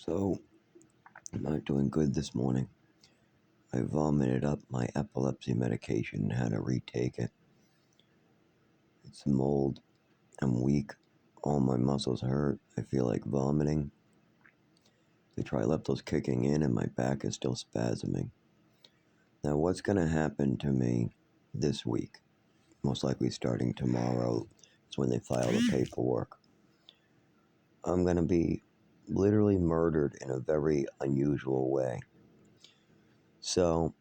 So, I'm not doing good this morning. I vomited up my epilepsy medication and had to retake it. It's mold. I'm weak. All my muscles hurt. I feel like vomiting. The trileptal's kicking in and my back is still spasming. Now, what's going to happen to me this week? Most likely starting tomorrow is when they file the paperwork. I'm going to be literally murdered in a very unusual way. So,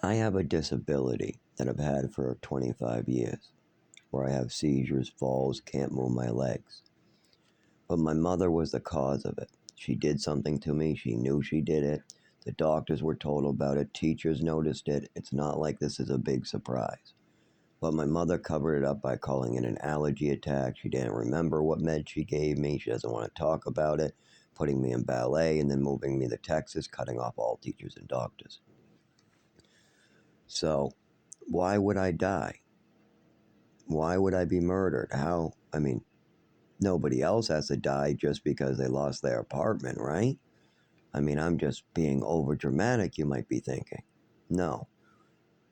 I have a disability that I've had for 25 years, where I have seizures, falls, can't move my legs. But my mother was the cause of it. She did something to me. She knew she did it. The doctors were told about it. Teachers noticed it. It's not like this is a big surprise. But my mother covered it up by calling it an allergy attack. She didn't remember what meds she gave me. She doesn't want to talk about it. Putting me in ballet and then moving me to Texas, cutting off all teachers and doctors. So, why would I die? Why would I be murdered? How? Nobody else has to die just because they lost their apartment, right? I'm just being over dramatic, you might be thinking. No,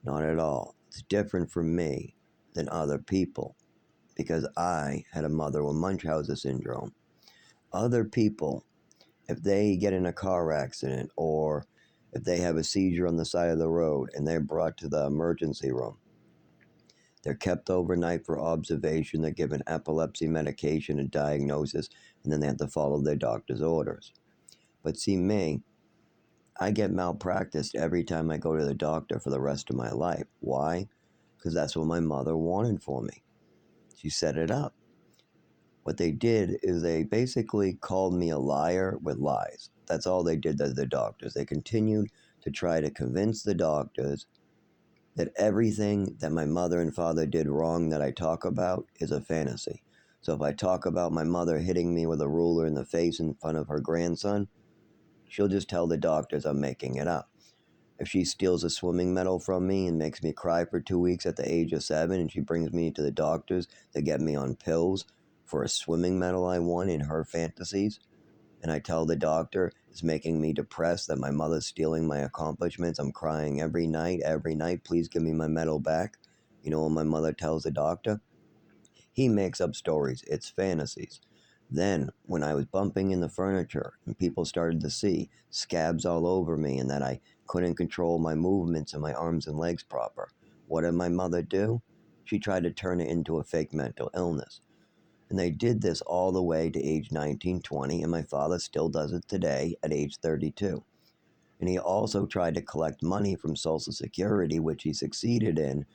not at all. It's different for me than other people because I had a mother with Munchausen syndrome. Other people, if they get in a car accident or if they have a seizure on the side of the road and they're brought to the emergency room, they're kept overnight for observation. They're given epilepsy medication and diagnosis, and then they have to follow their doctor's orders. But see, me, I get malpracticed every time I go to the doctor for the rest of my life. Why? Because that's what my mother wanted for me. She set it up. What they did is they basically called me a liar with lies. That's all they did to the doctors. They continued to try to convince the doctors that everything that my mother and father did wrong that I talk about is a fantasy. So if I talk about my mother hitting me with a ruler in the face in front of her grandson, she'll just tell the doctors I'm making it up. If she steals a swimming medal from me and makes me cry for 2 weeks at the age of 7 and she brings me to the doctors to get me on pills for a swimming medal I won in her fantasies, and I tell the doctor it's making me depressed that my mother's stealing my accomplishments. I'm crying every night, please give me my medal back. You know what my mother tells the doctor? He makes up stories. It's fantasies. Then, when I was bumping in the furniture and people started to see scabs all over me and that I couldn't control my movements and my arms and legs proper, what did my mother do? She tried to turn it into a fake mental illness. And they did this all the way to age 19, 20, and my father still does it today at age 32. And he also tried to collect money from Social Security, which he succeeded in,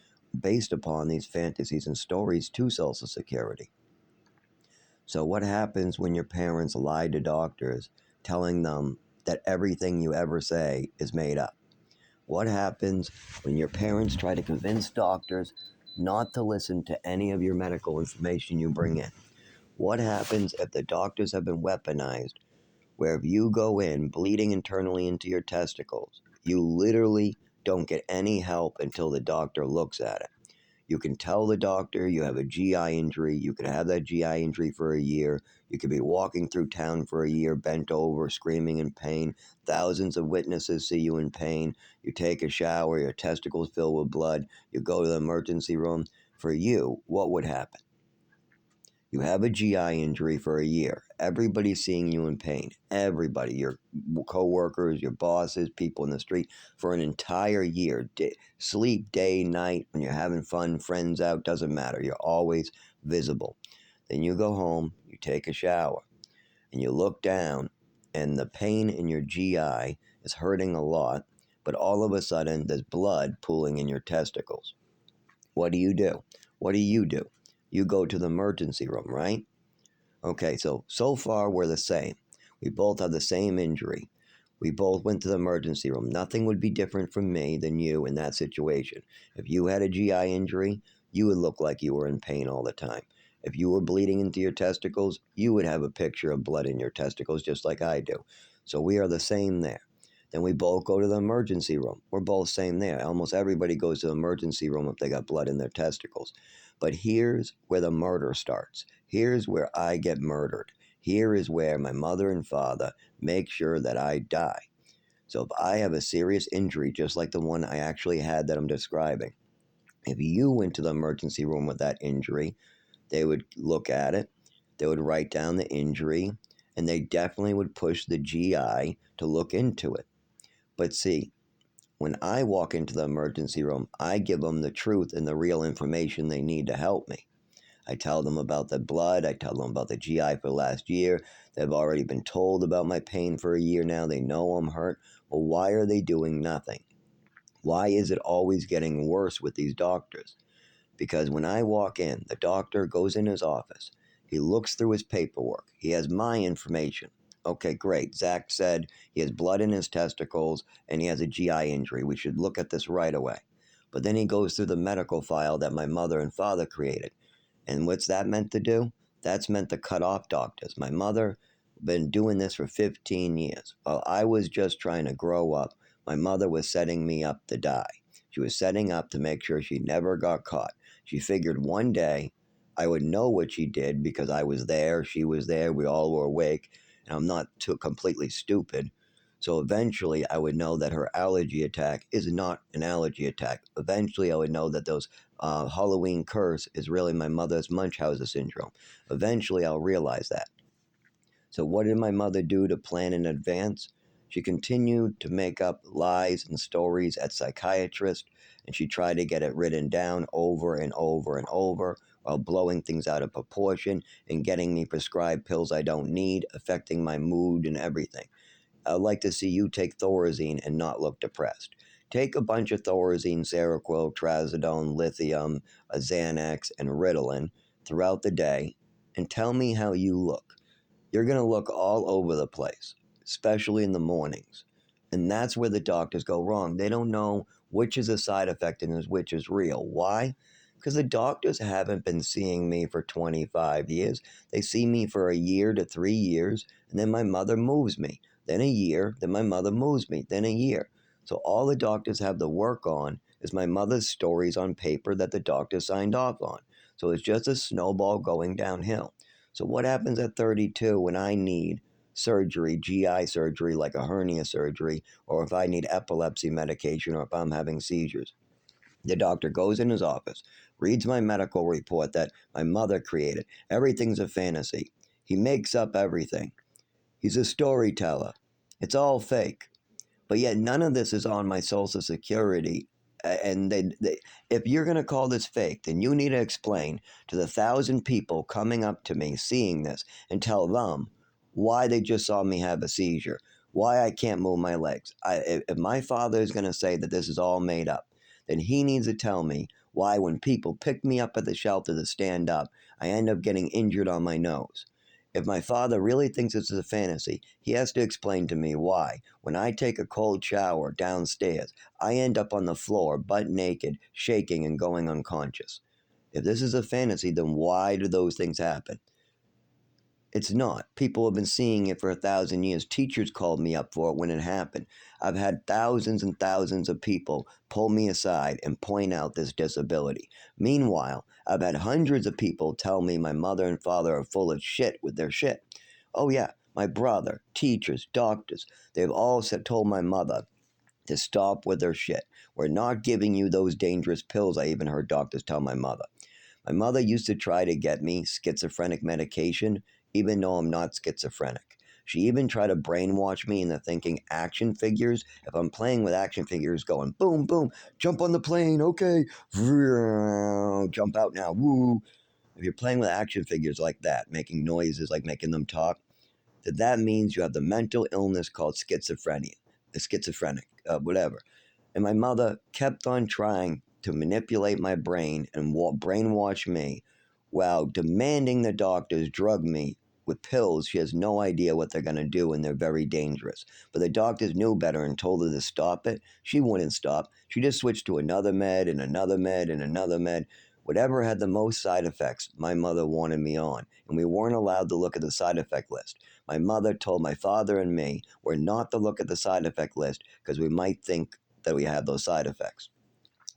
based upon these fantasies and stories to Social Security. So what happens when your parents lie to doctors, telling them that everything you ever say is made up? What happens when your parents try to convince doctors not to listen to any of your medical information you bring in? What happens if the doctors have been weaponized, where if you go in bleeding internally into your testicles, you literally don't get any help until the doctor looks at it? You can tell the doctor you have a GI injury. You could have that GI injury for a year. You could be walking through town for a year, bent over, screaming in pain. Thousands of witnesses see you in pain. You take a shower, your testicles fill with blood. You go to the emergency room. For you, what would happen? You have a GI injury for a year. Everybody's seeing you in pain. Everybody, your coworkers, your bosses, people in the street, for an entire year. Sleep day, night, when you're having fun, friends out, doesn't matter. You're always visible. Then you go home, you take a shower, and you look down, and the pain in your GI is hurting a lot, but all of a sudden there's blood pooling in your testicles. What do you do? What do you do? You go to the emergency room, right? Okay, so far we're the same. We both have the same injury. We both went to the emergency room. Nothing would be different from me than you in that situation. If you had a GI injury, you would look like you were in pain all the time. If you were bleeding into your testicles, you would have a picture of blood in your testicles just like I do. So we are the same there. Then we both go to the emergency room. We're both same there. Almost everybody goes to the emergency room if they got blood in their testicles. But here's where the murder starts. Here's where I get murdered. Here is where my mother and father make sure that I die. So if I have a serious injury, just like the one I actually had that I'm describing, if you went to the emergency room with that injury, they would look at it, they would write down the injury, and they definitely would push the GI to look into it. But see, when I walk into the emergency room, I give them the truth and the real information they need to help me. I tell them about the blood. I tell them about the GI for last year. They've already been told about my pain for a year now. They know I'm hurt. Well, why are they doing nothing? Why is it always getting worse with these doctors? Because when I walk in, the doctor goes in his office. He looks through his paperwork. He has my information. Okay, great. Zach said he has blood in his testicles and he has a GI injury. We should look at this right away. But then he goes through the medical file that my mother and father created. And what's that meant to do? That's meant to cut off doctors. My mother been doing this for 15 years. While I was just trying to grow up, my mother was setting me up to die. She was setting up to make sure she never got caught. She figured one day I would know what she did because I was there, she was there, we all were awake, and I'm not too completely stupid. So eventually I would know that her allergy attack is not an allergy attack. Eventually I would know that those Halloween curse is really my mother's Munchausen syndrome. Eventually I'll realize that. So what did my mother do to plan in advance? She continued to make up lies and stories at psychiatrists, and she tried to get it written down over and over and over while blowing things out of proportion and getting me prescribed pills I don't need, affecting my mood and everything. I'd like to see you take Thorazine and not look depressed. Take a bunch of Thorazine, Seroquel, Trazodone, Lithium, a Xanax, and Ritalin throughout the day and tell me how you look. You're going to look all over the place, especially in the mornings. And that's where the doctors go wrong. They don't know which is a side effect and which is real. Why? Because the doctors haven't been seeing me for 25 years. They see me for a year to 3 years, and then my mother moves me. Then a year, then my mother moves me, then a year. So all the doctors have to work on is my mother's stories on paper that the doctor signed off on. So it's just a snowball going downhill. So what happens at 32 when I need surgery, GI surgery like a hernia surgery, or if I need epilepsy medication or if I'm having seizures? The doctor goes in his office, reads my medical report that my mother created. Everything's a fantasy. He makes up everything. He's a storyteller. It's all fake. But yet none of this is on my Social Security. And if you're going to call this fake, then you need to explain to the 1,000 people coming up to me, seeing this, and tell them why they just saw me have a seizure, why I can't move my legs. If my father is going to say that this is all made up, then he needs to tell me why when people pick me up at the shelter to stand up, I end up getting injured on my nose. If my father really thinks this is a fantasy, he has to explain to me why, when I take a cold shower downstairs, I end up on the floor, butt naked, shaking and going unconscious. If this is a fantasy, then why do those things happen? It's not. People have been seeing it for 1,000 years. Teachers called me up for it when it happened. I've had thousands and thousands of people pull me aside and point out this disability. Meanwhile, I've had hundreds of people tell me my mother and father are full of shit with their shit. Oh yeah, my brother, teachers, doctors, they've all told my mother to stop with their shit. We're not giving you those dangerous pills, I even heard doctors tell my mother. My mother used to try to get me schizophrenic medication, even though I'm not schizophrenic. She even tried to brainwash me into thinking action figures. If I'm playing with action figures, going boom, boom, jump on the plane, okay, jump out now, woo. If you're playing with action figures like that, making noises like making them talk, that means you have the mental illness called schizophrenia, schizophrenic, whatever. And my mother kept on trying to manipulate my brain and brainwash me while demanding the doctors drug me with pills she has no idea what they're going to do and they're very dangerous. But the doctors knew better and told her to stop it. She wouldn't stop. She just switched to another med and another med and another med. Whatever had the most side effects, my mother wanted me on, and we weren't allowed to look at the side effect list. My mother told my father and me we're not to look at the side effect list because we might think that we have those side effects.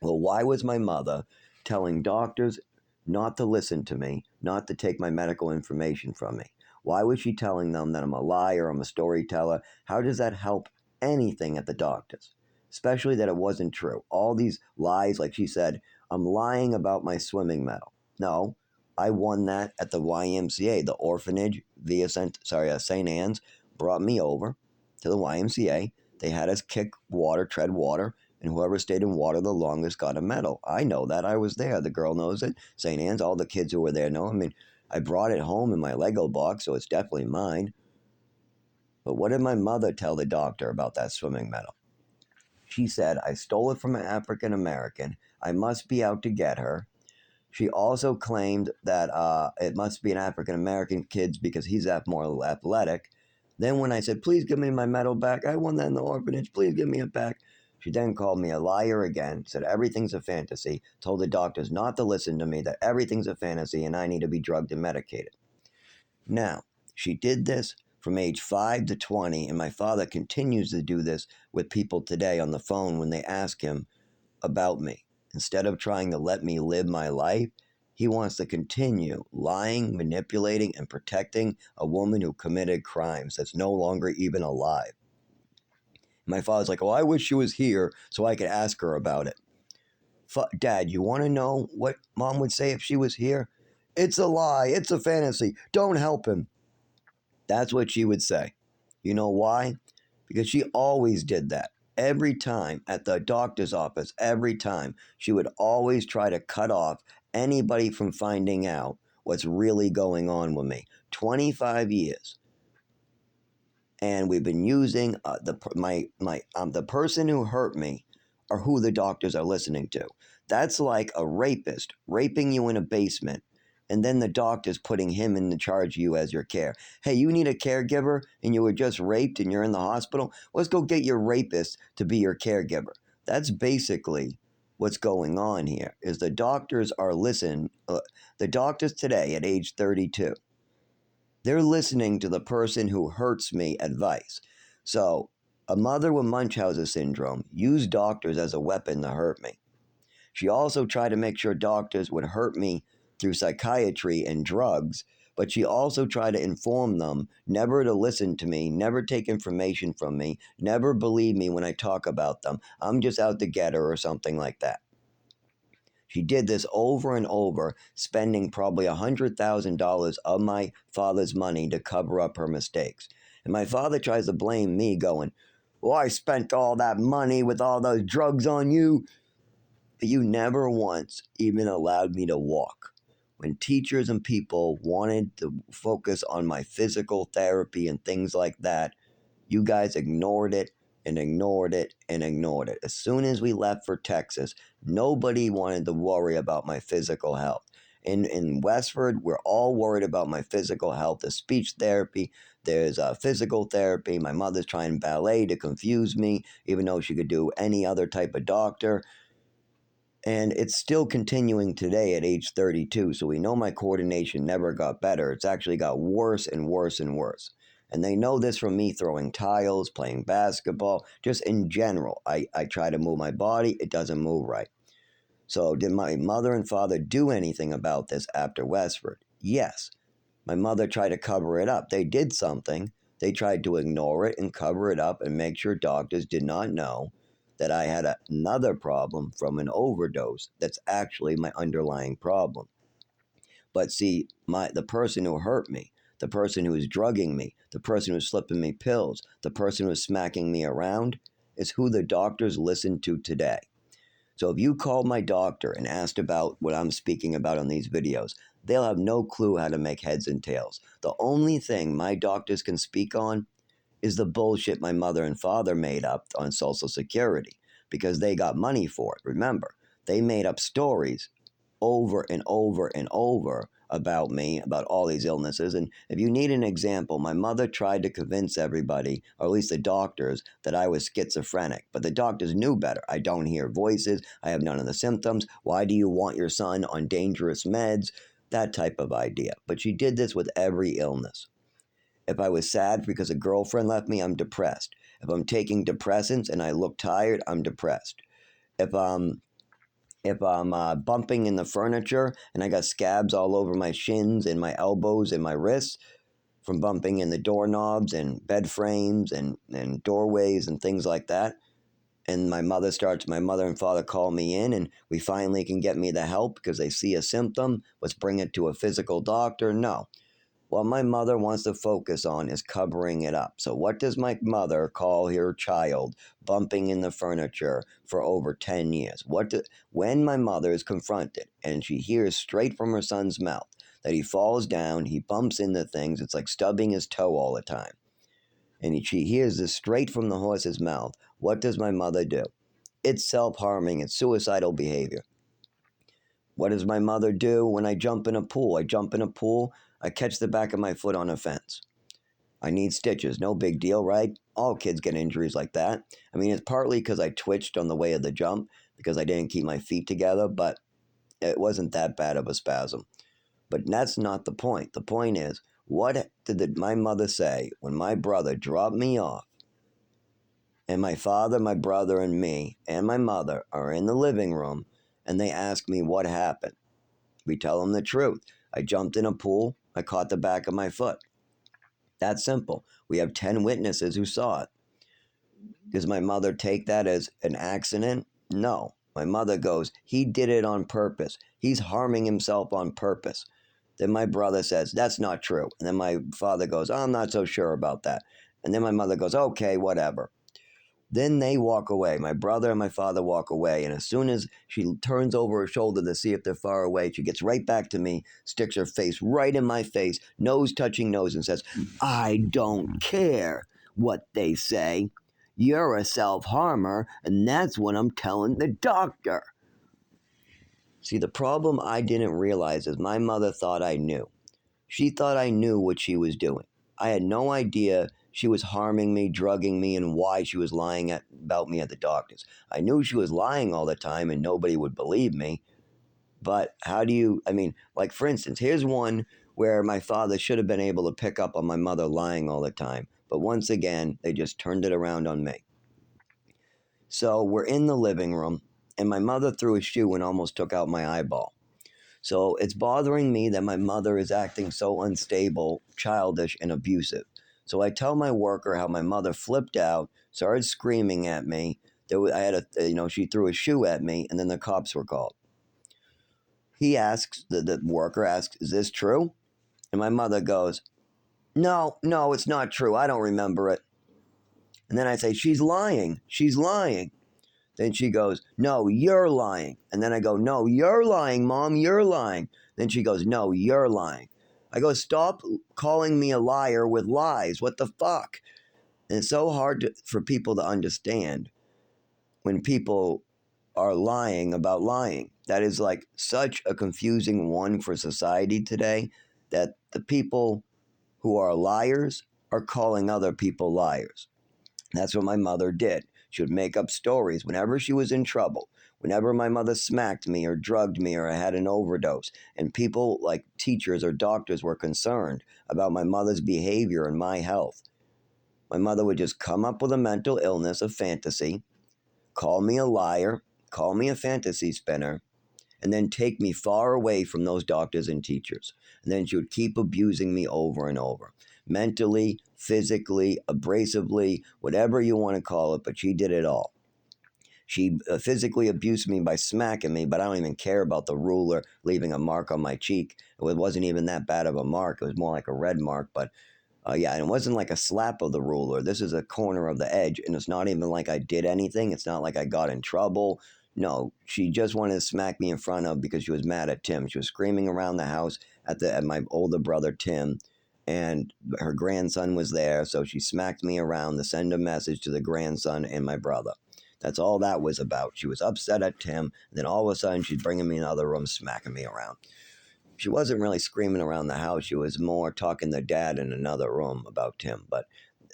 Well, why was my mother telling doctors not to listen to me, not to take my medical information from me? Why was she telling them that I'm a liar, I'm a storyteller? How does that help anything at the doctor's? Especially that it wasn't true. All these lies, like she said, I'm lying about my swimming medal. No, I won that at the YMCA. The orphanage via St. Anne's brought me over to the YMCA. They had us kick water, tread water, and whoever stayed in water the longest got a medal. I know that. I was there. The girl knows it. St. Anne's, all the kids who were there know. I mean, I brought it home in my Lego box, so it's definitely mine. But what did my mother tell the doctor about that swimming medal? She said, I stole it from an African American. I must be out to get her. She also claimed that it must be an African American kid because he's more athletic. Then when I said, please give me my medal back, I won that in the orphanage, please give me it back. She then called me a liar again, said everything's a fantasy, told the doctors not to listen to me, that everything's a fantasy and I need to be drugged and medicated. Now, she did this from age 5 to 20, and my father continues to do this with people today on the phone when they ask him about me. Instead of trying to let me live my life, he wants to continue lying, manipulating, and protecting a woman who committed crimes that's no longer even alive. My father's like, well, I wish she was here so I could ask her about it. Dad, you want to know what Mom would say if she was here? It's a lie. It's a fantasy. Don't help him. That's what she would say. You know why? Because she always did that. Every time at the doctor's office, every time, she would always try to cut off anybody from finding out what's really going on with me. 25 years. And we've been using the person who hurt me or who the doctors are listening to. That's like a rapist raping you in a basement, and then the doctor's putting him in charge of you as your care. Hey, you need a caregiver and you were just raped and you're in the hospital? Let's go get your rapist to be your caregiver. That's basically what's going on here, is the doctors are the doctors today at age 32, they're listening to the person who hurts me advice. So a mother with Munchausen syndrome used doctors as a weapon to hurt me. She also tried to make sure doctors would hurt me through psychiatry and drugs, but she also tried to inform them never to listen to me, never take information from me, never believe me when I talk about them. I'm just out to get her or something like that. She did this over and over, spending probably $100,000 of my father's money to cover up her mistakes. And my father tries to blame me, going, well, I spent all that money with all those drugs on you. But you never once even allowed me to walk. When teachers and people wanted to focus on my physical therapy and things like that, you guys ignored it and ignored it and ignored it. As soon as we left for Texas, nobody wanted to worry about my physical health. In Westford, we're all worried about my physical health. There's speech therapy, there's physical therapy. My mother's trying ballet to confuse me, even though she could do any other type of doctor. And it's still continuing today at age 32. So we know my coordination never got better. It's actually got worse and worse and worse. And they know this from me throwing tiles, playing basketball, just in general. I try to move my body, it doesn't move right. So did my mother and father do anything about this after Westford? Yes. My mother tried to cover it up. They did something. They tried to ignore it and cover it up and make sure doctors did not know that I had another problem from an overdose that's actually my underlying problem. But see, the person who hurt me, the person who was drugging me, the person who was slipping me pills, the person who was smacking me around, is who the doctors listen to today. So if you called my doctor and asked about what I'm speaking about on these videos, they'll have no clue how to make heads and tails. The only thing my doctors can speak on is the bullshit my mother and father made up on Social Security, because they got money for it. Remember, they made up stories over and over and over about me, about all these illnesses. And if you need an example, my mother tried to convince everybody, or at least the doctors, that I was schizophrenic. But the doctors knew better. I don't hear voices. I have none of the symptoms. Why do you want your son on dangerous meds? That type of idea. But she did this with every illness. If I was sad because a girlfriend left me, I'm depressed. If I'm taking depressants and I look tired, I'm depressed. If I'm bumping in the furniture and I got scabs all over my shins and my elbows and my wrists, from bumping in the doorknobs and bed frames and doorways and things like that. And my mother and father call me in, and we finally can get me the help because they see a symptom. Let's bring it to a physical doctor. No. What my mother wants to focus on is covering it up. So what does my mother call her child bumping in the furniture for over 10 years? When my mother is confronted and she hears straight from her son's mouth that he falls down, he bumps into things, it's like stubbing his toe all the time. And she hears this straight from the horse's mouth. What does my mother do? It's self-harming, it's suicidal behavior. What does my mother do when I jump in a pool? I catch the back of my foot on a fence. I need stitches, no big deal, right? All kids get injuries like that. I mean, it's partly because I twitched on the way of the jump because I didn't keep my feet together, but it wasn't that bad of a spasm. But that's not the point. The point is, what did my mother say when my brother dropped me off and my father, my brother, and me, and my mother are in the living room and they ask me what happened? We tell them the truth. I jumped in a pool. I caught the back of my foot. That's simple. We have 10 witnesses who saw it. Does my mother take that as an accident? No. My mother goes, he did it on purpose. He's harming himself on purpose. Then my brother says, that's not true. And then my father goes, I'm not so sure about that. And then my mother goes, okay, whatever. Then they walk away. My brother and my father walk away. And as soon as she turns over her shoulder to see if they're far away, she gets right back to me, sticks her face right in my face, nose touching nose, and says, I don't care what they say. You're a self-harmer, and that's what I'm telling the doctor. See, the problem I didn't realize is my mother thought I knew. She thought I knew what she was doing. I had no idea she was harming me, drugging me, and why she was lying about me at the doctor's. I knew she was lying all the time and nobody would believe me. But like for instance, here's one where my father should have been able to pick up on my mother lying all the time. But once again, they just turned it around on me. So we're in the living room, and my mother threw a shoe and almost took out my eyeball. So it's bothering me that my mother is acting so unstable, childish, and abusive. So I tell my worker how my mother flipped out, started screaming at me. She threw a shoe at me, and then the cops were called. The worker asks, is this true? And my mother goes, no, it's not true. I don't remember it. And then I say, she's lying. Then she goes, no, you're lying. And then I go, no, you're lying, Mom, you're lying. Then she goes, no, you're lying. I go, stop calling me a liar with lies. What the fuck? And it's so hard for people to understand when people are lying about lying. That is like such a confusing one for society today, that the people who are liars are calling other people liars. That's what my mother did. She would make up stories whenever she was in trouble, whenever my mother smacked me or drugged me or I had an overdose, and people like teachers or doctors were concerned about my mother's behavior and my health. My mother would just come up with a mental illness of fantasy, call me a liar, call me a fantasy spinner, and then take me far away from those doctors and teachers. And then she would keep abusing me over and over. Mentally, physically, abrasively, whatever you want to call it, but she did it all. She physically abused me by smacking me, but I don't even care about the ruler leaving a mark on my cheek. It wasn't even that bad of a mark. It was more like a red mark, but and it wasn't like a slap of the ruler. This is a corner of the edge, and it's not even like I did anything. It's not like I got in trouble. No, she just wanted to smack me in front of because she was mad at Tim. She was screaming around the house at my older brother Tim, and her grandson was there, so she smacked me around to send a message to the grandson and my brother. That's all that was about. She was upset at Tim, and then all of a sudden she's bringing me in another room, smacking me around. She wasn't really screaming around the house. She was more talking to Dad in another room about Tim. But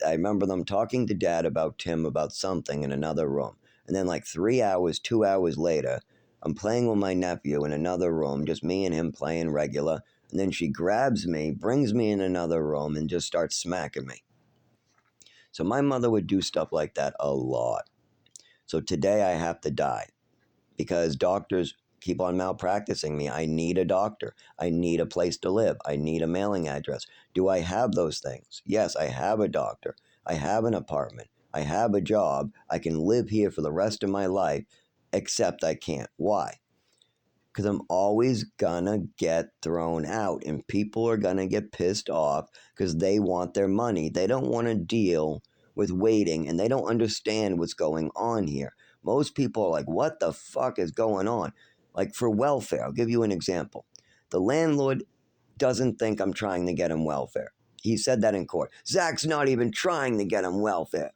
I remember them talking to Dad about Tim about something in another room. And then like 3 hours, 2 hours later, I'm playing with my nephew in another room, just me and him playing regular. And then she grabs me, brings me in another room, and just starts smacking me. So my mother would do stuff like that a lot. So today I have to die because doctors keep on malpracticing me. I need a doctor. I need a place to live. I need a mailing address. Do I have those things? Yes, I have a doctor. I have an apartment. I have a job. I can live here for the rest of my life, except I can't. Why? Because I'm always gonna get thrown out, and people are gonna get pissed off because they want their money. They don't want to deal with waiting, and they don't understand what's going on here. Most people are like, what the fuck is going on? Like for welfare, I'll give you an example. The landlord doesn't think I'm trying to get him welfare. He said that in court. Zach's not even trying to get him welfare.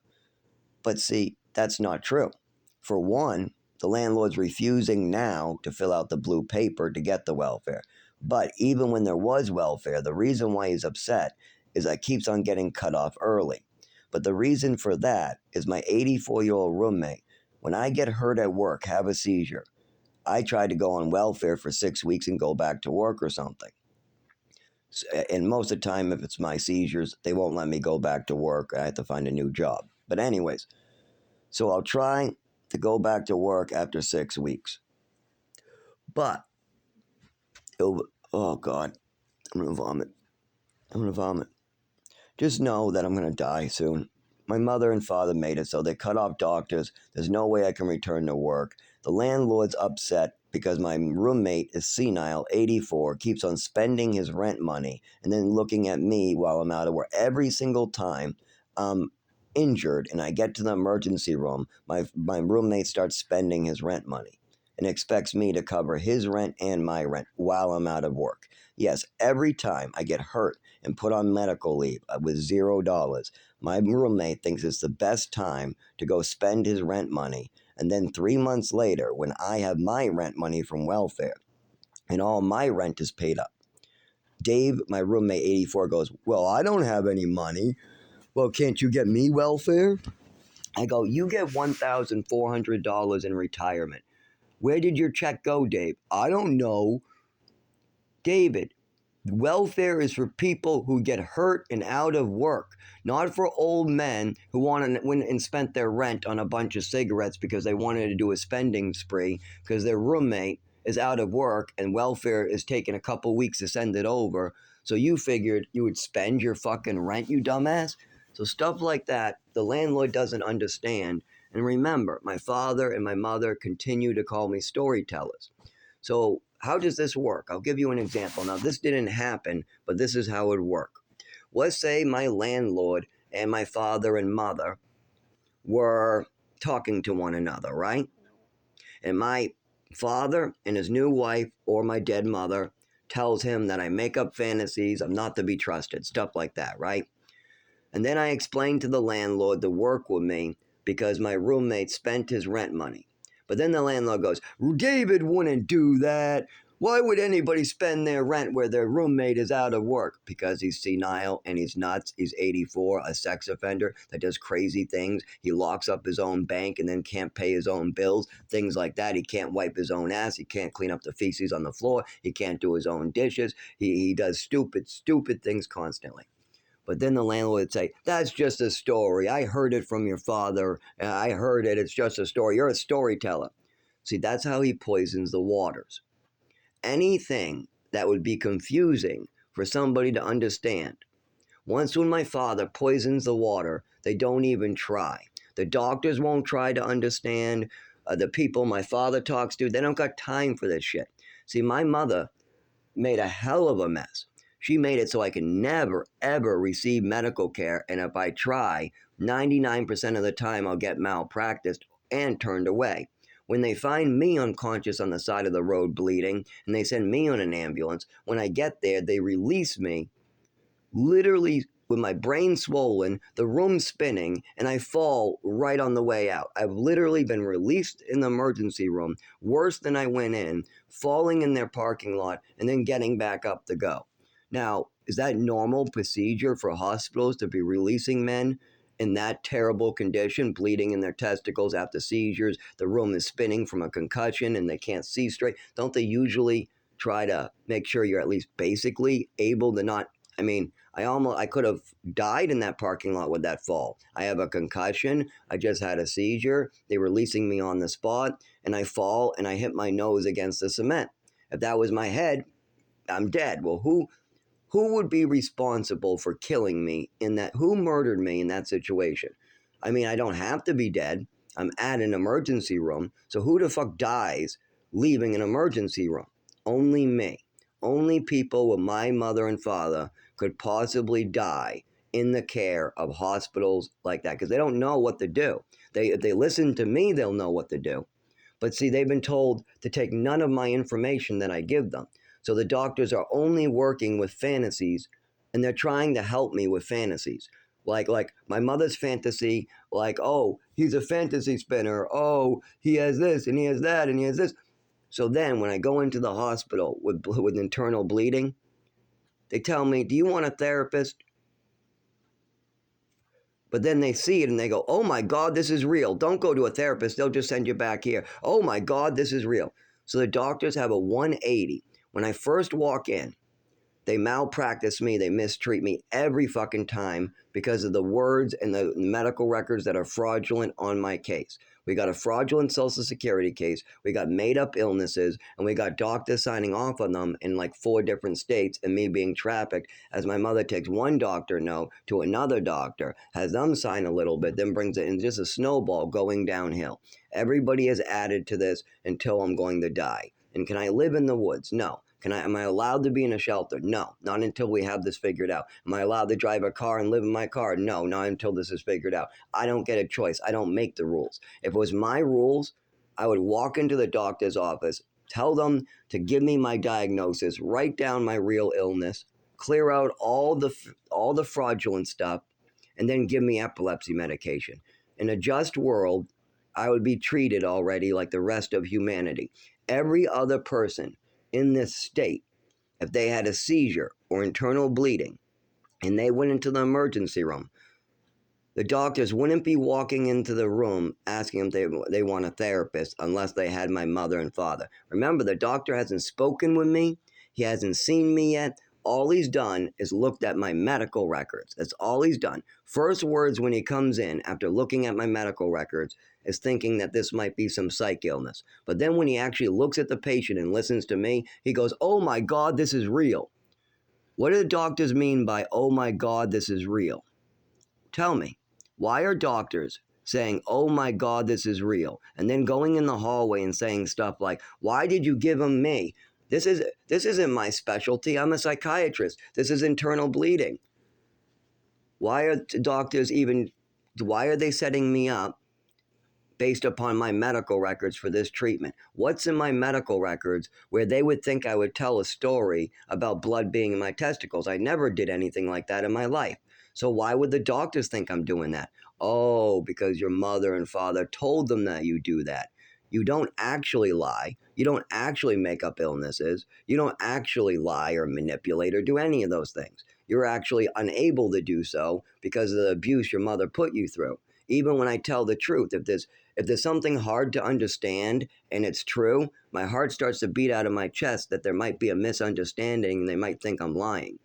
But see, that's not true. For one, the landlord's refusing now to fill out the blue paper to get the welfare. But even when there was welfare, the reason why he's upset is that keeps on getting cut off early. But the reason for that is my 84-year-old roommate, when I get hurt at work, have a seizure, I try to go on welfare for 6 weeks and go back to work or something. And most of the time, if it's my seizures, they won't let me go back to work. I have to find a new job. But anyways, so I'll try to go back to work after 6 weeks. But, oh God, I'm going to vomit. Just know that I'm going to die soon. My mother and father made it so they cut off doctors. There's no way I can return to work. The landlord's upset because my roommate is senile, 84, keeps on spending his rent money and then looking at me while I'm out of work. Every single time I'm injured and I get to the emergency room, my roommate starts spending his rent money and expects me to cover his rent and my rent while I'm out of work. Yes, every time I get hurt and put on medical leave with $0, my roommate thinks it's the best time to go spend his rent money. And then 3 months later, when I have my rent money from welfare and all my rent is paid up, Dave, my roommate, 84, goes, well, I don't have any money. Well, can't you get me welfare? I go, you get $1,400 in retirement. Where did your check go, Dave? I don't know. David, welfare is for people who get hurt and out of work, not for old men who went and spent their rent on a bunch of cigarettes because they wanted to do a spending spree because their roommate is out of work and welfare is taking a couple weeks to send it over. So you figured you would spend your fucking rent, you dumbass? So stuff like that, the landlord doesn't understand. And remember, my father and my mother continue to call me storytellers. So how does this work? I'll give you an example. Now, this didn't happen, but this is how it would work. Let's say my landlord and my father and mother were talking to one another, right? And my father and his new wife or my dead mother tells him that I make up fantasies, I'm not to be trusted, stuff like that, right? And then I explain to the landlord to work with me because my roommate spent his rent money. But then the landlord goes, David wouldn't do that. Why would anybody spend their rent where their roommate is out of work? Because he's senile and he's nuts. He's 84, a sex offender that does crazy things. He locks up his own bank and then can't pay his own bills, things like that. He can't wipe his own ass. He can't clean up the feces on the floor. He can't do his own dishes. He does stupid things constantly. But then the landlord would say, that's just a story. I heard it from your father. I heard it. It's just a story. You're a storyteller. See, that's how he poisons the waters. Anything that would be confusing for somebody to understand. Once when my father poisons the water, they don't even try. The doctors won't try to understand. The people my father talks to, they don't got time for this shit. See, my mother made a hell of a mess. She made it so I can never, ever receive medical care. And if I try, 99% of the time I'll get malpracticed and turned away. When they find me unconscious on the side of the road bleeding and they send me on an ambulance, when I get there, they release me literally with my brain swollen, the room spinning, and I fall right on the way out. I've literally been released in the emergency room, worse than I went in, falling in their parking lot, and then getting back up to go. Now, is that normal procedure for hospitals to be releasing men in that terrible condition, bleeding in their testicles after seizures? The room is spinning from a concussion and they can't see straight. Don't they usually try to make sure you're at least basically able to not, I could have died in that parking lot with that fall. I have a concussion. I just had a seizure. They were releasing me on the spot, and I fall and I hit my nose against the cement. If that was my head, I'm dead. Well, who would be responsible for killing me in that? Who murdered me in that situation? I mean, I don't have to be dead. I'm at an emergency room. So who the fuck dies leaving an emergency room? Only me. Only people with my mother and father could possibly die in the care of hospitals like that because they don't know what to do. If they listen to me, they'll know what to do. But see, they've been told to take none of my information that I give them. So the doctors are only working with fantasies, and they're trying to help me with fantasies. Like my mother's fantasy, like, oh, he's a fantasy spinner. Oh, he has this and he has that and he has this. So then when I go into the hospital with internal bleeding, they tell me, do you want a therapist? But then they see it and they go, oh my God, this is real. Don't go to a therapist. They'll just send you back here. Oh my God, this is real. So the doctors have a 180. When I first walk in, they malpractice me. They mistreat me every fucking time because of the words and the medical records that are fraudulent on my case. We got a fraudulent Social Security case. We got made up illnesses, and we got doctors signing off on them in like 4 different states, and me being trafficked as my mother takes one doctor note to another doctor, has them sign a little bit, then brings it in just a snowball going downhill. Everybody has added to this until I'm going to die. And can I live in the woods? No. Am I allowed to be in a shelter? No, not until we have this figured out. Am I allowed to drive a car and live in my car? No, not until this is figured out. I don't get a choice. I don't make the rules. If it was my rules, I would walk into the doctor's office, tell them to give me my diagnosis, write down my real illness, clear out all the fraudulent stuff, and then give me epilepsy medication. In a just world, I would be treated already like the rest of humanity. Every other person in this state, if they had a seizure or internal bleeding and they went into the emergency room, the doctors wouldn't be walking into the room asking them if they want a therapist unless they had my mother and father. Remember, the doctor hasn't spoken with me. He hasn't seen me yet. All he's done is looked at my medical records. That's all he's done. First words when he comes in after looking at my medical records is thinking that this might be some psych illness. But then when he actually looks at the patient and listens to me, he goes, oh my God, this is real. What do the doctors mean by, oh my God, this is real? Tell me, why are doctors saying, oh my God, this is real, and then going in the hallway and saying stuff like, why did you give him me? This isn't my specialty. I'm a psychiatrist. This is internal bleeding. Why are they setting me up based upon my medical records for this treatment? What's in my medical records where they would think I would tell a story about blood being in my testicles? I never did anything like that in my life. So why would the doctors think I'm doing that? Oh, because your mother and father told them that you do that. You don't actually lie. You don't actually make up illnesses. You don't actually lie or manipulate or do any of those things. You're actually unable to do so because of the abuse your mother put you through. Even when I tell the truth, if there's something hard to understand and it's true, my heart starts to beat out of my chest that there might be a misunderstanding and they might think I'm lying.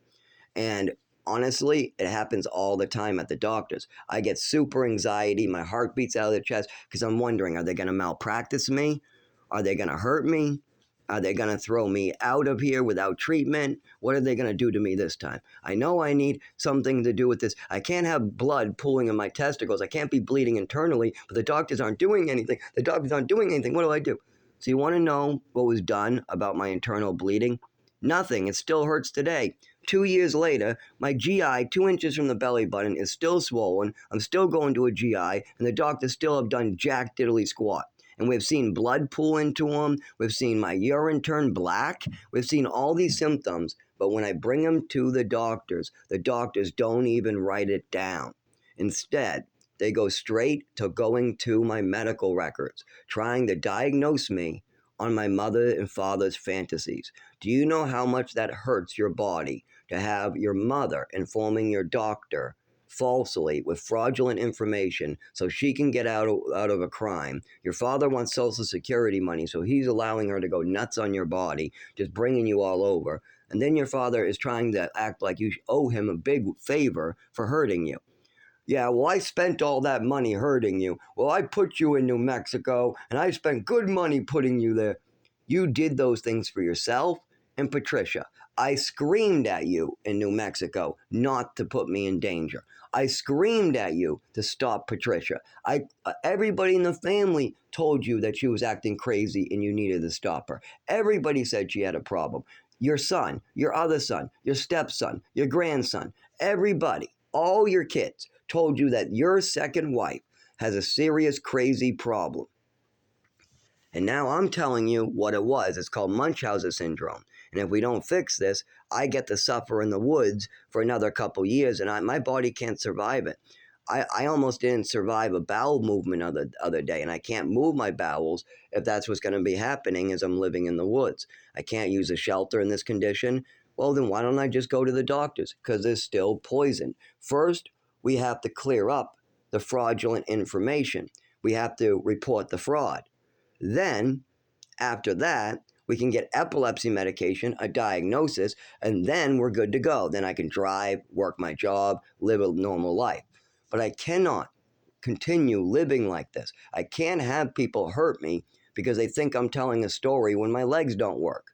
And honestly, it happens all the time at the doctors. I get super anxiety. My heart beats out of the chest because I'm wondering, are they going to malpractice me? Are they going to hurt me? Are they going to throw me out of here without treatment? What are they going to do to me this time? I know I need something to do with this. I can't have blood pooling in my testicles. I can't be bleeding internally, but the doctors aren't doing anything. The doctors aren't doing anything. What do I do? So you want to know what was done about my internal bleeding? Nothing. It still hurts today. 2 years later, my GI, 2 inches from the belly button, is still swollen. I'm still going to a GI, and the doctors still have done jack diddly squat. And we've seen blood pool into them. We've seen my urine turn black. We've seen all these symptoms. But when I bring them to the doctors don't even write it down. Instead, they go straight to going to my medical records, trying to diagnose me on my mother and father's fantasies. Do you know how much that hurts your body to have your mother informing your doctor falsely with fraudulent information so she can get out of a crime? Your father wants Social Security money, so he's allowing her to go nuts on your body, just bringing you all over. And then your father is trying to act like you owe him a big favor for hurting you. Yeah, well, I spent all that money hurting you. Well, I put you in New Mexico and I spent good money putting you there. You did those things for yourself and Patricia. I screamed at you in New Mexico not to put me in danger. I screamed at you to stop Patricia. Everybody in the family told you that she was acting crazy and you needed to stop her. Everybody said she had a problem. Your son, your other son, your stepson, your grandson, everybody, all your kids told you that your second wife has a serious crazy problem. And now I'm telling you what it was. It's called Munchausen syndrome. And if we don't fix this, I get to suffer in the woods for another couple years, and my body can't survive it. I almost didn't survive a bowel movement the other day, and I can't move my bowels if that's what's going to be happening as I'm living in the woods. I can't use a shelter in this condition. Well, then why don't I just go to the doctors? Because there's still poison. First, we have to clear up the fraudulent information. We have to report the fraud. Then, after that, we can get epilepsy medication, a diagnosis, and then we're good to go. Then I can drive, work my job, live a normal life. But I cannot continue living like this. I can't have people hurt me because they think I'm telling a story when my legs don't work.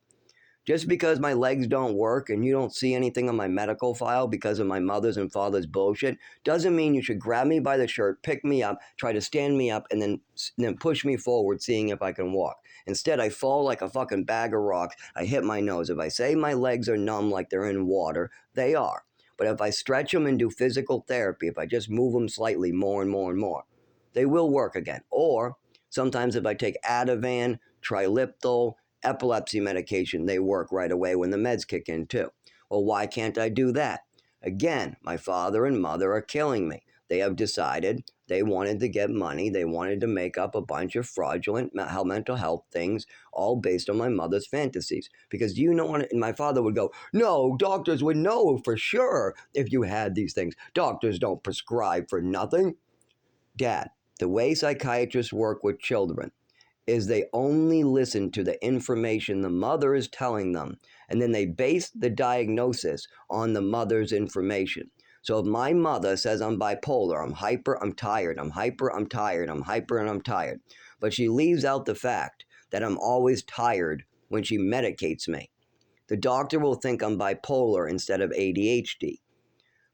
Just because my legs don't work and you don't see anything on my medical file because of my mother's and father's bullshit doesn't mean you should grab me by the shirt, pick me up, try to stand me up, and then push me forward, seeing if I can walk. Instead, I fall like a fucking bag of rocks. I hit my nose. If I say my legs are numb like they're in water, they are. But if I stretch them and do physical therapy, if I just move them slightly more and more and more, they will work again. Or sometimes if I take Ativan, Triliptal, epilepsy medication, they work right away when the meds kick in too. Well, why can't I do that? Again, my father and mother are killing me. They have decided they wanted to get money. They wanted to make up a bunch of fraudulent mental health things, all based on my mother's fantasies. Because you know, and my father would go, no, doctors would know for sure if you had these things. Doctors don't prescribe for nothing. Dad, the way psychiatrists work with children is they only listen to the information the mother is telling them, and then they base the diagnosis on the mother's information. So if my mother says I'm bipolar, I'm hyper, I'm tired, I'm hyper, I'm tired, I'm hyper, and I'm tired, but she leaves out the fact that I'm always tired when she medicates me, the doctor will think I'm bipolar instead of ADHD.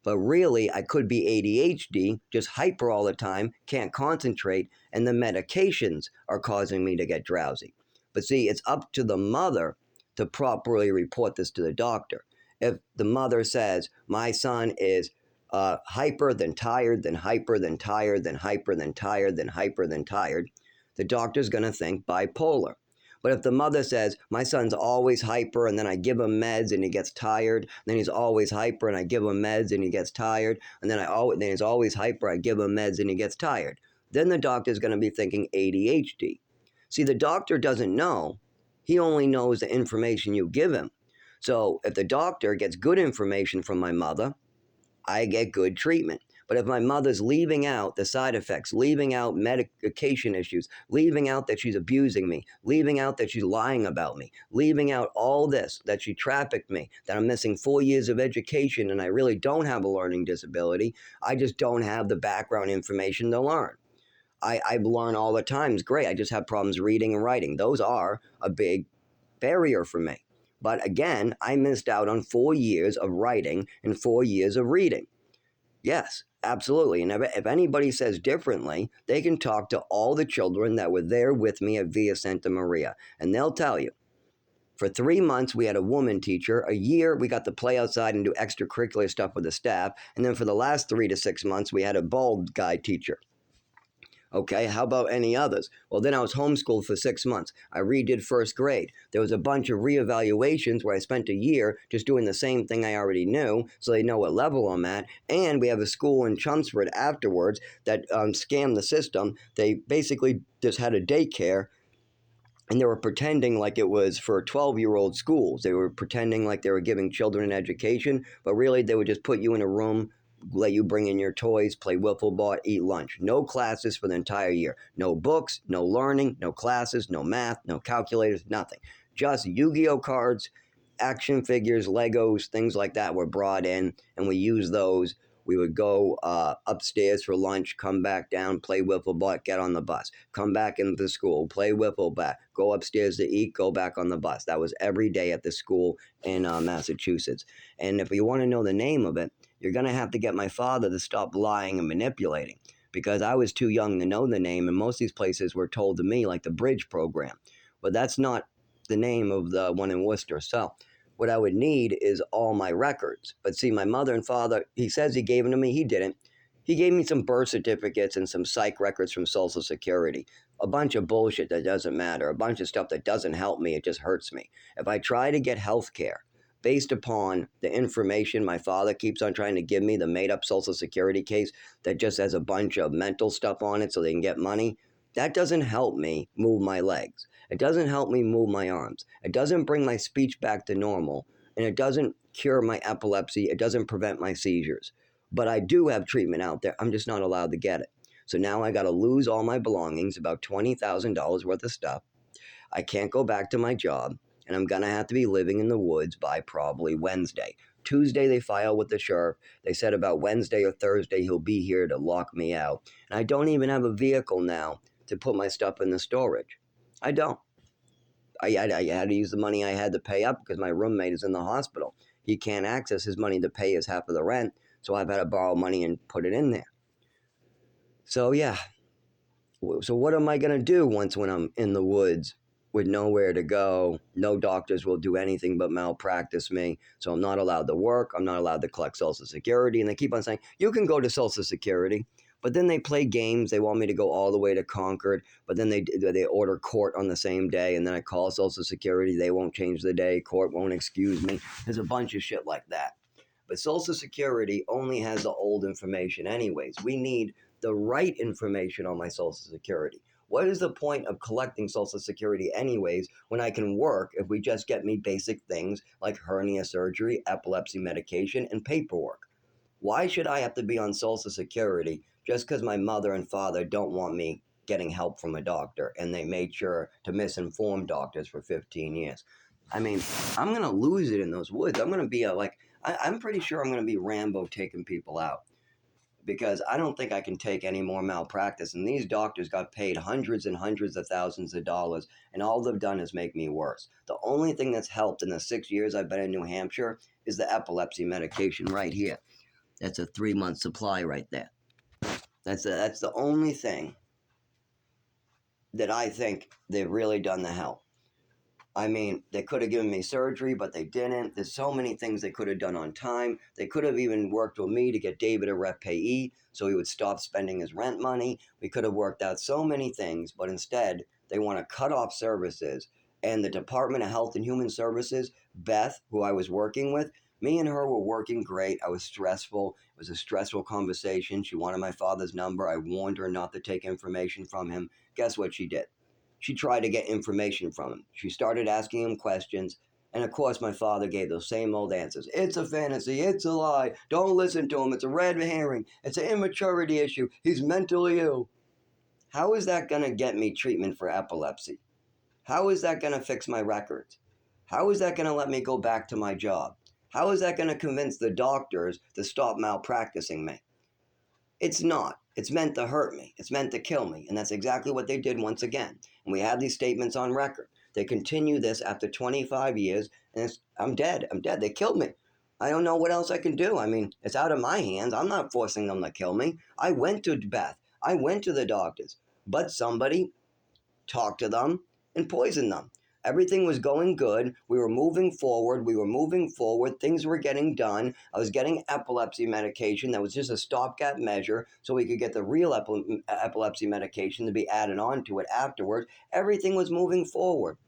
But really, I could be ADHD, just hyper all the time, can't concentrate, and the medications are causing me to get drowsy. But see, it's up to the mother to properly report this to the doctor. If the mother says, my son is hyper, then tired, then hyper, then tired, then hyper, then tired, then hyper, then tired, the doctor's going to think bipolar. But if the mother says, my son's always hyper, and then I give him meds and he gets tired, then he's always hyper and I give him meds and he gets tired, and then he's always hyper, I give him meds and he gets tired, then the doctor's going to be thinking ADHD. See, the doctor doesn't know. He only knows the information you give him. So if the doctor gets good information from my mother, I get good treatment. But if my mother's leaving out the side effects, leaving out medication issues, leaving out that she's abusing me, leaving out that she's lying about me, leaving out all this, that she trafficked me, that I'm missing 4 years of education and I really don't have a learning disability, I just don't have the background information to learn. I learn all the time. It's great. I just have problems reading and writing. Those are a big barrier for me. But again, I missed out on 4 years of writing and 4 years of reading. Yes, absolutely. And if anybody says differently, they can talk to all the children that were there with me at Villa Santa Maria, and they'll tell you. For 3 months, we had a woman teacher. A year, we got to play outside and do extracurricular stuff with the staff. And then for the last 3 to 6 months, we had a bald guy teacher. Okay, how about any others? Well, then I was homeschooled for 6 months. I redid first grade. There was a bunch of reevaluations where I spent a year just doing the same thing I already knew, so they know what level I'm at. And we have a school in Chelmsford afterwards that scammed the system. They basically just had a daycare, and they were pretending like it was for 12-year-old schools. They were pretending like they were giving children an education, but really they would just put you in a room, let you bring in your toys, play wiffle ball, eat lunch. No classes for the entire year. No books, no learning, no classes, no math, no calculators, nothing. Just Yu-Gi-Oh cards action figures, Legos, things like that were brought in, and we used those. We would go upstairs for lunch, come back down, play wiffle ball, get on the bus, come back into the school, play wiffle bat, go upstairs to eat, go back on the bus. That was every day at the school in Massachusetts. And if you want to know the name of it, you're going to have to get my father to stop lying and manipulating, because I was too young to know the name, and most of these places were told to me, like the Bridge program. But that's not the name of the one in Worcester. So what I would need is all my records. But see, my mother and father, he says he gave them to me. He didn't. He gave me some birth certificates and some psych records from Social Security. A bunch of bullshit that doesn't matter. A bunch of stuff that doesn't help me. It just hurts me. If I try to get health care based upon the information my father keeps on trying to give me, the made up Social Security case that just has a bunch of mental stuff on it so they can get money, that doesn't help me move my legs. It doesn't help me move my arms. It doesn't bring my speech back to normal. And it doesn't cure my epilepsy. It doesn't prevent my seizures. But I do have treatment out there. I'm just not allowed to get it. So now I got to lose all my belongings, about $20,000 worth of stuff. I can't go back to my job. And I'm going to have to be living in the woods by probably Wednesday. Tuesday, they file with the sheriff. They said about Wednesday or Thursday, he'll be here to lock me out. And I don't even have a vehicle now to put my stuff in the storage. I don't. I had to use the money I had to pay up because my roommate is in the hospital. He can't access his money to pay his half of the rent, so I've had to borrow money and put it in there. So yeah. So what am I going to do when I'm in the woods with nowhere to go? No doctors will do anything but malpractice me. So I'm not allowed to work. I'm not allowed to collect Social Security. And they keep on saying, you can go to Social Security. But then they play games. They want me to go all the way to Concord. But then they order court on the same day. And then I call Social Security. They won't change the day. Court won't excuse me. There's a bunch of shit like that. But Social Security only has the old information anyways. We need the right information on my Social Security. What is the point of collecting Social Security anyways when I can work if we just get me basic things like hernia surgery, epilepsy medication, and paperwork? Why should I have to be on Social Security just because my mother and father don't want me getting help from a doctor and they made sure to misinform doctors for 15 years? I mean, I'm going to lose it in those woods. I'm going to be I'm pretty sure I'm going to be Rambo taking people out because I don't think I can take any more malpractice. And these doctors got paid hundreds and hundreds of thousands of dollars, and all they've done is make me worse. The only thing that's helped in the 6 years I've been in New Hampshire is the epilepsy medication right here. That's a 3-month supply right there. That's the only thing that I think they've really done the help. I mean, they could have given me surgery, but they didn't. There's so many things they could have done on time. They could have even worked with me to get David a rep payee so he would stop spending his rent money. We could have worked out so many things, but instead, they want to cut off services. And the Department of Health and Human Services, Beth, who I was working with, me and her were working great. I was stressful. It was a stressful conversation. She wanted my father's number. I warned her not to take information from him. Guess what she did? She tried to get information from him. She started asking him questions. And of course, my father gave those same old answers. It's a fantasy. It's a lie. Don't listen to him. It's a red herring. It's an immaturity issue. He's mentally ill. How is that going to get me treatment for epilepsy? How is that going to fix my records? How is that going to let me go back to my job? How is that going to convince the doctors to stop malpracticing me? It's not. It's meant to hurt me. It's meant to kill me. And that's exactly what they did once again. And we have these statements on record. They continue this after 25 years, and I'm dead. I'm dead. They killed me. I don't know what else I can do. I mean, it's out of my hands. I'm not forcing them to kill me. I went to Beth. I went to the doctors. But somebody talked to them and poisoned them. Everything was going good. We were moving forward. Things were getting done. I was getting epilepsy medication that was just a stopgap measure so we could get the real epilepsy medication to be added on to it afterwards. Everything was moving forward.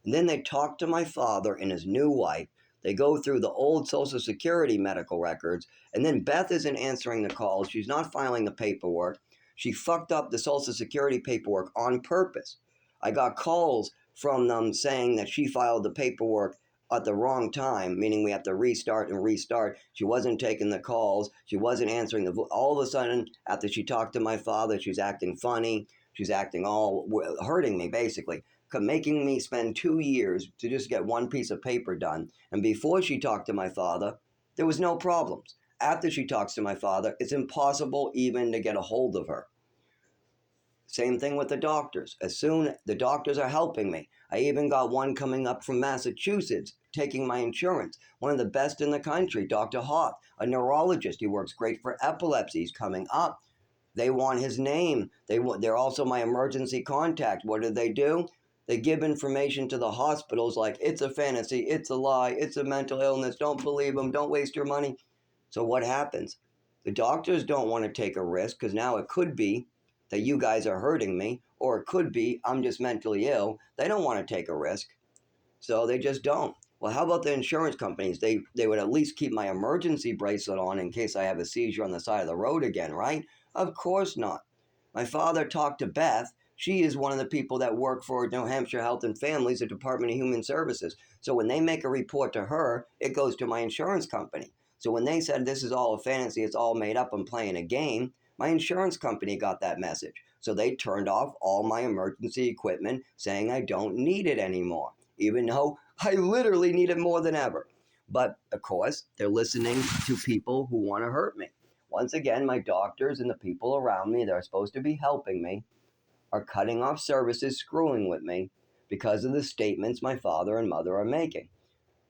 And then they talked to my father and his new wife. They go through the old Social Security medical records. And then Beth isn't answering the calls. She's not filing the paperwork. She fucked up the Social Security paperwork on purpose. I got calls from them saying that she filed the paperwork at the wrong time, meaning we have to restart and restart. She wasn't taking the calls. She wasn't answering all of a sudden, after she talked to my father, she's acting funny. She's acting all hurting me, basically. making me spend 2 years to just get one piece of paper done. And before she talked to my father, there was no problems. After she talks to my father, it's impossible even to get a hold of her. Same thing with the doctors. As soon the doctors are helping me. I even got one coming up from Massachusetts, taking my insurance. One of the best in the country, Dr. Hoth, a neurologist. He works great for epilepsy. He's coming up. They want his name. They're also my emergency contact. What do? They give information to the hospitals like it's a fantasy, it's a lie, it's a mental illness. Don't believe them. Don't waste your money. So what happens? The doctors don't want to take a risk because now it could be that you guys are hurting me, or it could be I'm just mentally ill. They don't want to take a risk, so they just don't. Well, how about the insurance companies? They would at least keep my emergency bracelet on in case I have a seizure on the side of the road again, right? Of course not. My father talked to Beth. She is one of the people that work for New Hampshire Health and Families, the Department of Human Services. So when they make a report to her, it goes to my insurance company. So when they said this is all a fantasy, it's all made up, I'm playing a game, my insurance company got that message. So they turned off all my emergency equipment, saying I don't need it anymore, even though I literally need it more than ever. But of course, they're listening to people who want to hurt me. Once again, my doctors and the people around me that are supposed to be helping me are cutting off services, screwing with me because of the statements my father and mother are making,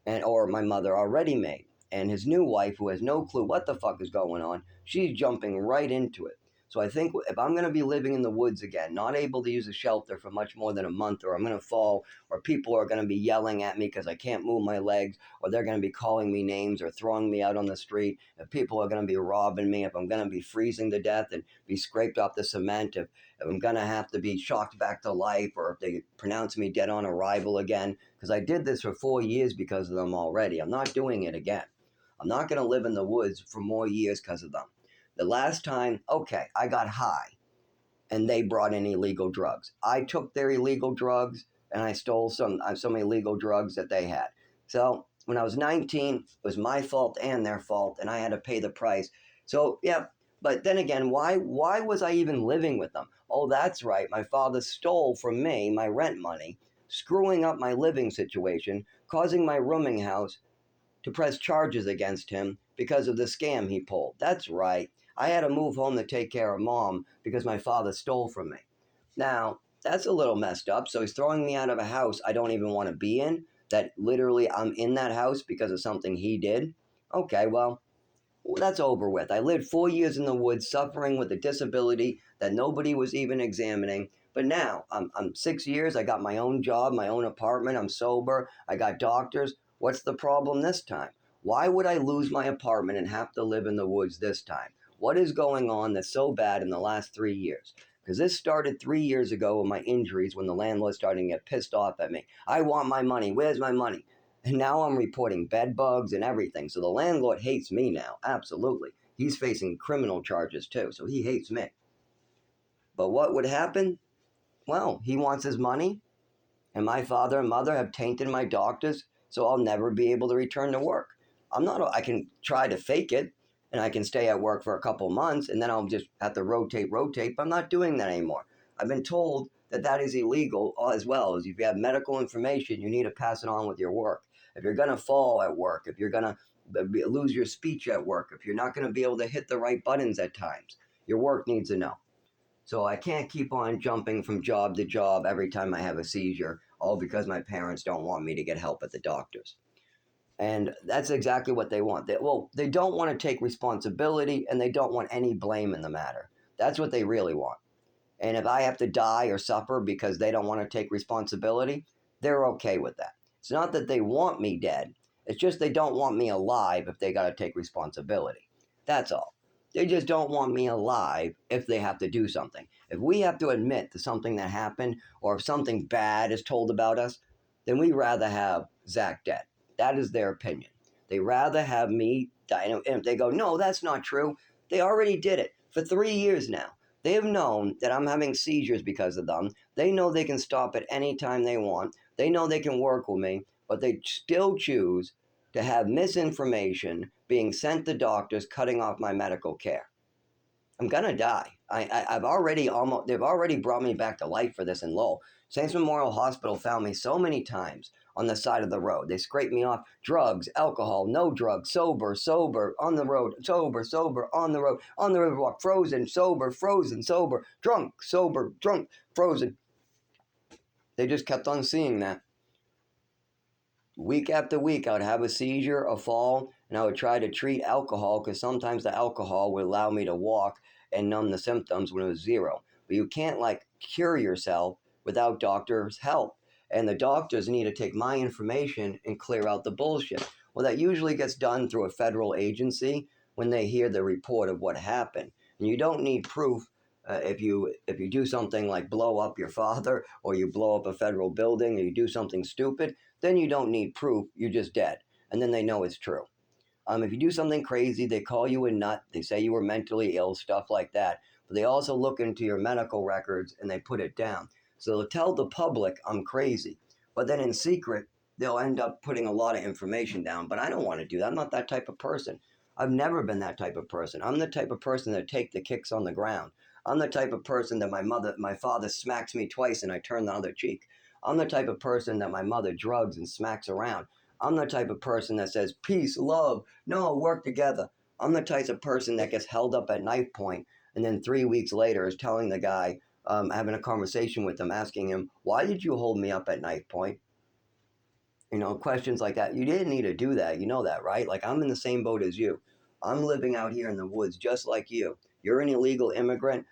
and or my mother already made. And his new wife, who has no clue what the fuck is going on, she's jumping right into it. So I think if I'm going to be living in the woods again, not able to use a shelter for much more than a month, or I'm going to fall, or people are going to be yelling at me because I can't move my legs, or they're going to be calling me names or throwing me out on the street, if people are going to be robbing me, if I'm going to be freezing to death and be scraped off the cement, if I'm going to have to be shocked back to life, or if they pronounce me dead on arrival again, because I did this for 4 years because of them already. I'm not doing it again. I'm not going to live in the woods for more years because of them. The last time, okay, I got high and they brought in illegal drugs. I took their illegal drugs and I stole some illegal drugs that they had. So when I was 19, it was my fault and their fault, and I had to pay the price. So yeah, but then again, why was I even living with them? Oh, that's right. My father stole from me my rent money, screwing up my living situation, causing my rooming house to press charges against him because of the scam he pulled. That's right. I had to move home to take care of mom because my father stole from me. Now, that's a little messed up. So he's throwing me out of a house I don't even want to be in, that literally I'm in that house because of something he did. Okay, well, that's over with. I lived 4 years in the woods suffering with a disability that nobody was even examining. But now I'm 6 years. I got my own job, my own apartment. I'm sober. I got doctors. What's the problem this time? Why would I lose my apartment and have to live in the woods this time? What is going on that's so bad in the last 3 years? Because this started 3 years ago with my injuries when the landlord started to get pissed off at me. I want my money. Where's my money? And now I'm reporting bed bugs and everything. So the landlord hates me now. Absolutely. He's facing criminal charges too. So he hates me. But what would happen? Well, he wants his money. And my father and mother have tainted my doctors. So I'll never be able to return to work. I can try to fake it and I can stay at work for a couple months and then I'll just have to rotate. But I'm not doing that anymore. I've been told that that is illegal as well. As if you have medical information, you need to pass it on with your work. If you're going to fall at work, if you're going to lose your speech at work, if you're not going to be able to hit the right buttons at times, your work needs to know. So I can't keep on jumping from job to job every time I have a seizure, all because my parents don't want me to get help at the doctors. And that's exactly what they want. They don't want to take responsibility and they don't want any blame in the matter. That's what they really want. And if I have to die or suffer because they don't want to take responsibility, they're okay with that. It's not that they want me dead. It's just they don't want me alive if they got to take responsibility. That's all. They just don't want me alive if they have to do something. If we have to admit to something that happened or if something bad is told about us, then we'd rather have Zach dead. That is their opinion. They rather have me die. And if they go, no, that's not true, they already did it for 3 years now. They have known that I'm having seizures because of them. They know they can stop at any time they want. They know they can work with me, but they still choose to have misinformation being sent to doctors cutting off my medical care. I'm gonna die. I've already almost, they've already brought me back to life for this in Lowell. Saints Memorial Hospital found me so many times on the side of the road. They scraped me off drugs, alcohol, no drugs, sober, sober, on the road, sober, sober, on the road, on the riverwalk, frozen, sober, drunk, sober, drunk, frozen. They just kept on seeing that. Week after week, I would have a seizure, a fall, and I would try to treat alcohol because sometimes the alcohol would allow me to walk and numb the symptoms when it was zero. But you can't like cure yourself without doctor's help. And the doctors need to take my information and clear out the bullshit. Well, that usually gets done through a federal agency when they hear the report of what happened. And you don't need proof if you do something like blow up your father or you blow up a federal building or you do something stupid, then you don't need proof. You're just dead. And then they know it's true. If you do something crazy, they call you a nut. They say you were mentally ill, stuff like that. But they also look into your medical records and they put it down. So they'll tell the public I'm crazy. But then in secret, they'll end up putting a lot of information down. But I don't want to do that. I'm not that type of person. I've never been that type of person. I'm the type of person that take the kicks on the ground. I'm the type of person that my father smacks me twice and I turn the other cheek. I'm the type of person that my mother drugs and smacks around. I'm the type of person that says peace, love, no, work together. I'm the type of person that gets held up at knife point and then 3 weeks later is telling the guy, having a conversation with him, asking him, why did you hold me up at knife point? Questions like that. You didn't need to do that. You know that, right? Like, I'm in the same boat as you. I'm living out here in the woods just like you. You're an illegal immigrant.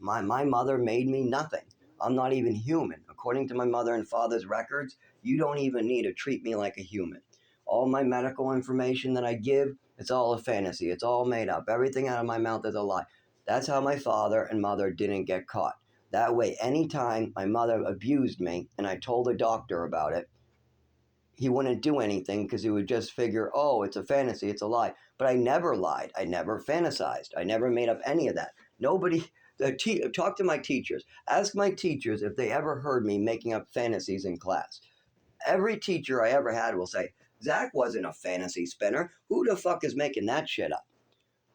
My mother made me nothing. I'm not even human. According to my mother and father's records, you don't even need to treat me like a human. All my medical information that I give, it's all a fantasy. It's all made up. Everything out of my mouth is a lie. That's how my father and mother didn't get caught. That way, anytime my mother abused me and I told a doctor about it, he wouldn't do anything because he would just figure, oh, it's a fantasy, it's a lie. But I never lied. I never fantasized. I never made up any of that. Nobody, talk to my teachers. Ask my teachers if they ever heard me making up fantasies in class. Every teacher I ever had will say, Zach wasn't a fantasy spinner. Who the fuck is making that shit up?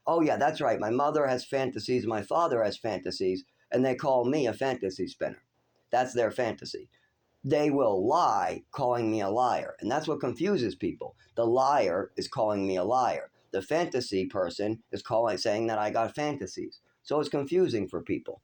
Oh, yeah, that's right. My mother has fantasies, my father has fantasies, and they call me a fantasy spinner. That's their fantasy. They will lie calling me a liar. And that's what confuses people. The liar is calling me a liar. The fantasy person is saying that I got fantasies. So it's confusing for people.